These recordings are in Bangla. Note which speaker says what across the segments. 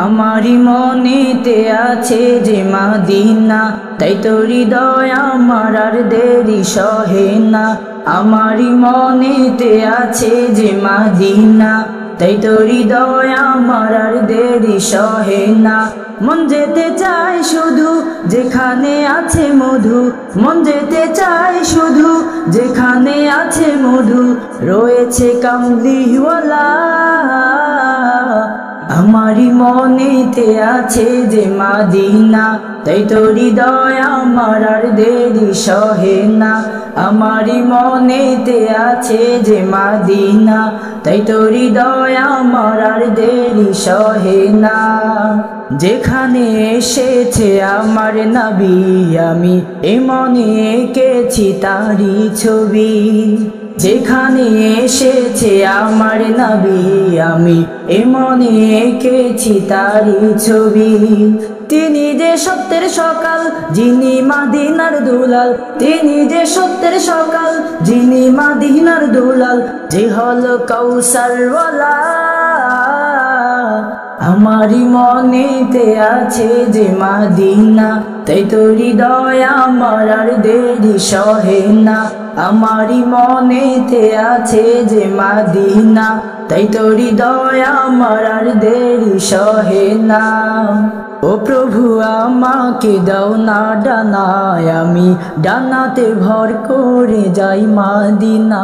Speaker 1: আমারি মনেতে আছে যে মদিনা, তাই তো হৃদয় আমার আর দেরি সহে না। আমারি মনেতে আছে যে মদিনা, তাই তো হৃদয় আমার আর দেরি সহে না। মন যেতে চায় শুধু যেখানে আছে মধু, মন যেতে চায় শুধু যেখানে আছে মধু, রয়েছে কামলিওয়ালা। আমারি মনেতে আছে যে মদিনা, তাই তো হৃদয় আমার আর দেরি সহে না। আমারি মনেতে আছে যে মদিনা, তাই তো হৃদয় আমার আর দেরি সহে না। যেখানে এসেছে আমার নবী, আমি এ মনে এঁকেছি তারি ছবি। যেখানে এসেছে আমার নবী, আমি এ মনে এঁকেছি তারি ছবি। তিনি যে সত্যের সকাল, যিনি মদিনার দুলাল, তিনি যে সত্যের সকাল, যিনি মদিনার দুলাল, যে হলো কৌশলওয়ালা। আমারি মনেতে আছে যে মদিনা, তাই তো হৃদয় আমার আর দেরি সহে না। আমারি মনেতে আছে যে মদিনা, তাই তো হৃদয় আমার আর দেরি সহে না। ও প্রভু আমাকে দাও না ডানায়, আমি ডানাতে ভর করে যাই মদিনা।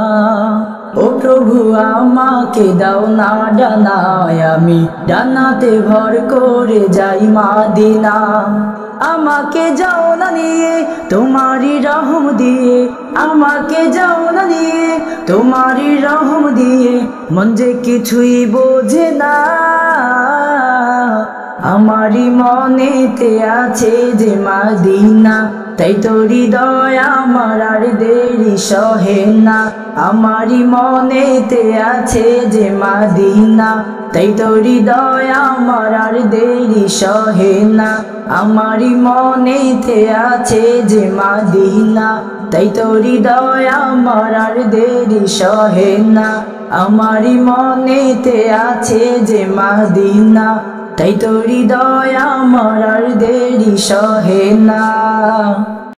Speaker 1: ও প্রভু আমাকে দাও না ডানায়, আমি ডানাতে ভর করে যাই মদিনা। আমাকে যাও না নিয়ে তোমারি রহম দিয়ে, আমাকে যাও না নিয়ে তোমারি রহম দিয়ে, মন যে কিছুই বোঝে না। আমারি মনেতে আছে যে মদিনা, তাই তো হৃদয় আমার আর দেরি সহে না। আমারি মনেতে আছে যে মদিনা, তাই তো হৃদয় আমার আর দেরি সহে না। আমারি মনেতে আছে যে মদিনা, তাই তো হৃদয় আমার আর দেরি সহে না। আমারি মনেতে আছে যে মদিনা, তাই তো হৃদয় আমার আর দেরি সহে না।